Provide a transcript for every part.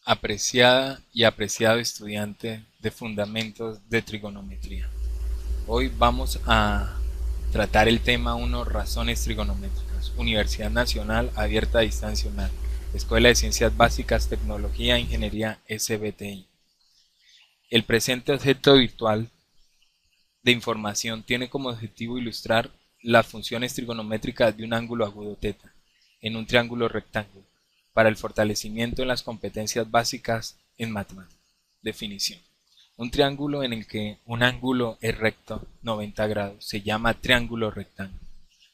Apreciada y apreciado estudiante de Fundamentos de Trigonometría. Hoy vamos a tratar el tema 1, Razones trigonométricas. Universidad Nacional Abierta a Distancia UNAD. Escuela de Ciencias Básicas, Tecnología e Ingeniería SBTI. El presente objeto virtual de información tiene como objetivo ilustrar las funciones trigonométricas de un ángulo agudo θ en un triángulo rectángulo para el fortalecimiento en las competencias básicas en matemáticas. Definición. Un triángulo en el que un ángulo es recto 90 grados se llama triángulo rectángulo.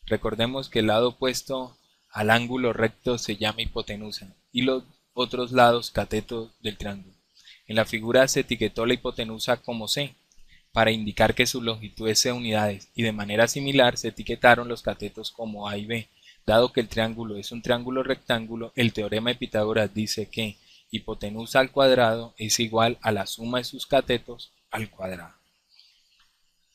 Recordemos que el lado opuesto al ángulo recto se llama hipotenusa y los otros lados catetos del triángulo. En la figura se etiquetó la hipotenusa como C para indicar que su longitud es C unidades y de manera similar se etiquetaron los catetos como A y B. Dado que el triángulo es un triángulo rectángulo, el teorema de Pitágoras dice que hipotenusa al cuadrado es igual a la suma de sus catetos al cuadrado.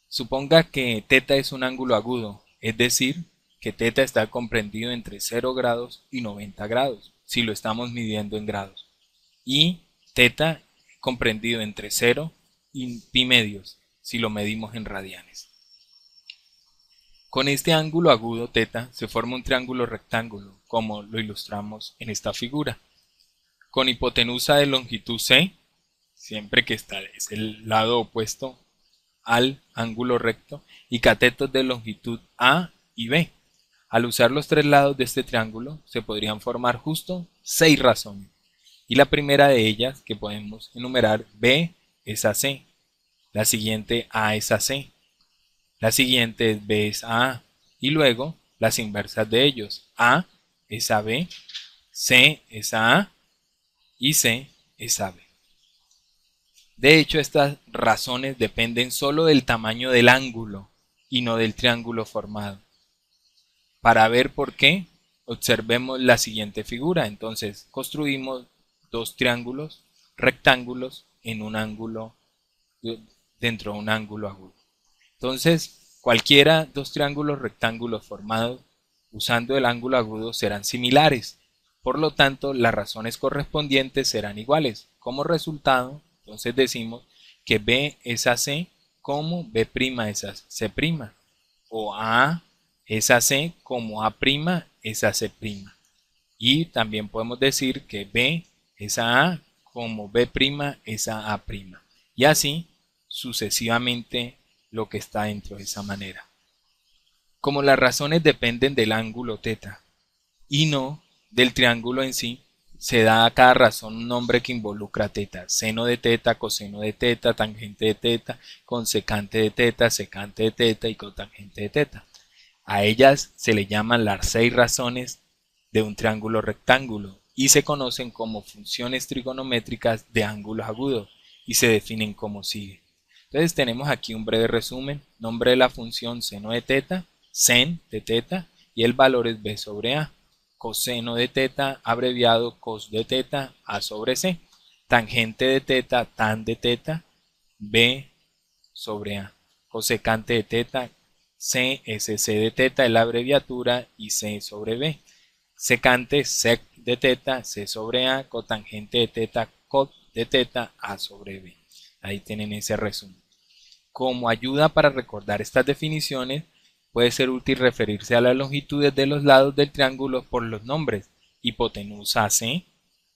Suponga que θ es un ángulo agudo, es decir, que θ está comprendido entre 0 grados y 90 grados, si lo estamos midiendo en grados, y θ comprendido entre 0 y pi medios, si lo medimos en radianes. Con este ángulo agudo θ se forma un triángulo rectángulo, como lo ilustramos en esta figura, con hipotenusa de longitud C, siempre que es el lado opuesto al ángulo recto, y catetos de longitud A y B. Al usar los tres lados de este triángulo se podrían formar justo 6 razones, y la primera de ellas que podemos enumerar, B es a C, la siguiente A es a C, la siguiente es B es a A, y luego las inversas de ellos, A es a B, C es a A y C es a B. De hecho, estas razones dependen solo del tamaño del ángulo y no del triángulo formado. Para ver por qué, observemos la siguiente figura. Entonces, construimos dos triángulos rectángulos en un ángulo dentro de un ángulo agudo. Entonces, cualquiera dos triángulos rectángulos formados usando el ángulo agudo serán similares. Por lo tanto, las razones correspondientes serán iguales. Como resultado, entonces decimos que B es a C como B' es a C', o A es a C como A' es a C'. Y también podemos decir que B es a A como B' es a A'. Y así sucesivamente lo que está dentro de esa manera. Como las razones dependen del ángulo θ y no del triángulo en sí, se da a cada razón un nombre que involucra θ, seno de θ, coseno de θ, tangente de θ, consecante de θ, secante de θ y cotangente de θ. A ellas se le llaman las 6 razones de un triángulo rectángulo y se conocen como funciones trigonométricas de ángulos agudos y se definen como sigue. Entonces tenemos aquí un breve resumen, nombre de la función seno de θ, sen de θ y el valor es b sobre a. Coseno de θ, abreviado cos de θ, a sobre c. Tangente de θ, tan de θ, b sobre a. Cosecante de θ, c es c de θ, es la abreviatura, y c sobre b. Secante, sec de θ, c sobre a. Cotangente de θ, cot de θ, a sobre b. Ahí tienen ese resumen. Como ayuda para recordar estas definiciones, puede ser útil referirse a las longitudes de los lados del triángulo por los nombres: hipotenusa C,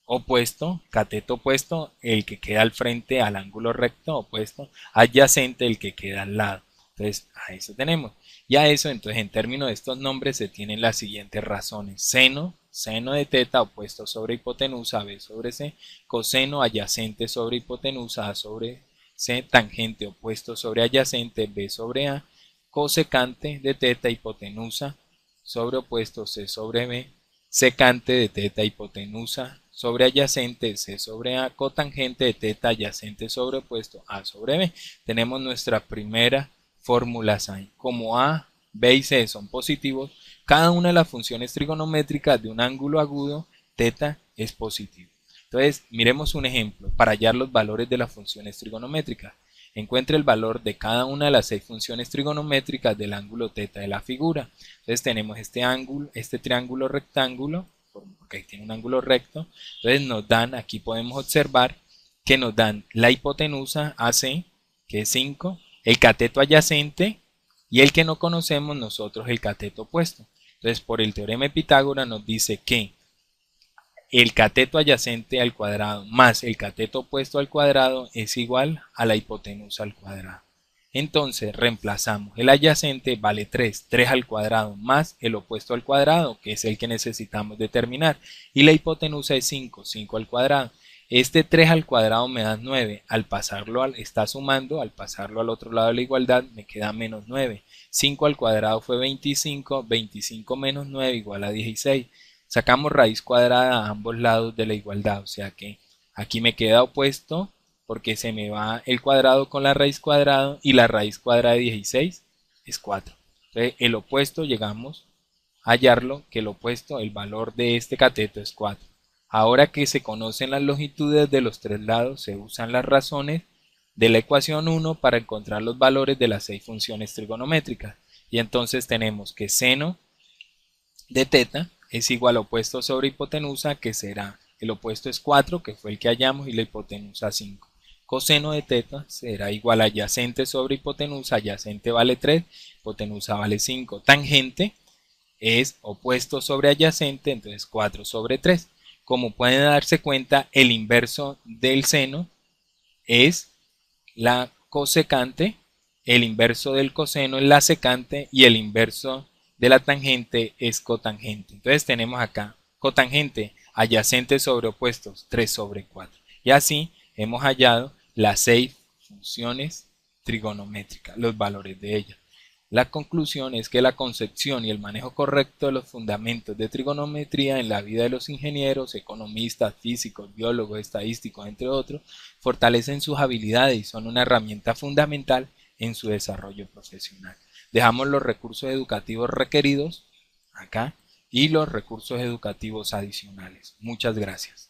opuesto, cateto opuesto, el que queda al frente al ángulo recto opuesto, adyacente, el que queda al lado. Entonces, a eso tenemos. Y a eso, entonces, en términos de estos nombres se tienen las siguientes razones: seno, seno de θ opuesto sobre hipotenusa, b sobre c; coseno, adyacente sobre hipotenusa, a sobre c; tangente opuesto sobre adyacente, b sobre a; cosecante de θ hipotenusa sobre opuesto, c sobre b; secante de θ hipotenusa sobre adyacente, c sobre a; cotangente de θ adyacente sobre opuesto, a sobre b. Tenemos nuestra primera fórmula SAIN. Como a, b y c son positivos, cada una de las funciones trigonométricas de un ángulo agudo θ es positivo. Entonces, miremos un ejemplo para hallar los valores de las funciones trigonométricas. Encuentre el valor de cada una de las 6 funciones trigonométricas del ángulo θ de la figura. Entonces tenemos este ángulo, este triángulo rectángulo porque tiene un ángulo recto. Entonces nos dan, aquí podemos observar que nos dan la hipotenusa AC, que es 5, el cateto adyacente y el que no conocemos nosotros, el cateto opuesto. Entonces por el teorema de Pitágoras nos dice que el cateto adyacente al cuadrado más el cateto opuesto al cuadrado es igual a la hipotenusa al cuadrado. Entonces reemplazamos, el adyacente vale 3, 3 al cuadrado más el opuesto al cuadrado, que es el que necesitamos determinar, y la hipotenusa es 5, 5 al cuadrado. Este 3 al cuadrado me da 9, al pasarlo está sumando, al pasarlo al otro lado de la igualdad me queda menos 9. 5 al cuadrado fue 25, 25 menos 9 igual a 16. Sacamos raíz cuadrada a ambos lados de la igualdad, o sea que aquí me queda opuesto porque se me va el cuadrado con la raíz cuadrada y la raíz cuadrada de 16 es 4. Entonces el opuesto llegamos a hallarlo, que el opuesto, el valor de este cateto es 4. Ahora que se conocen las longitudes de los tres lados, se usan las razones de la ecuación 1 para encontrar los valores de las 6 funciones trigonométricas. Y entonces tenemos que seno de teta es igual a opuesto sobre hipotenusa, que será, el opuesto es 4, que fue el que hallamos, y la hipotenusa 5. Coseno de teta será igual a adyacente sobre hipotenusa, adyacente vale 3, hipotenusa vale 5. Tangente es opuesto sobre adyacente, entonces 4 sobre 3. Como pueden darse cuenta, el inverso del seno es la cosecante, el inverso del coseno es la secante y el inverso de la tangente es cotangente. Entonces tenemos acá cotangente, adyacente sobre opuestos, 3 sobre 4. Y así hemos hallado las 6 funciones trigonométricas, los valores de ellas. La conclusión es que la concepción y el manejo correcto de los fundamentos de trigonometría en la vida de los ingenieros, economistas, físicos, biólogos, estadísticos, entre otros, fortalecen sus habilidades y son una herramienta fundamental en su desarrollo profesional. Dejamos los recursos educativos requeridos acá y los recursos educativos adicionales. Muchas gracias.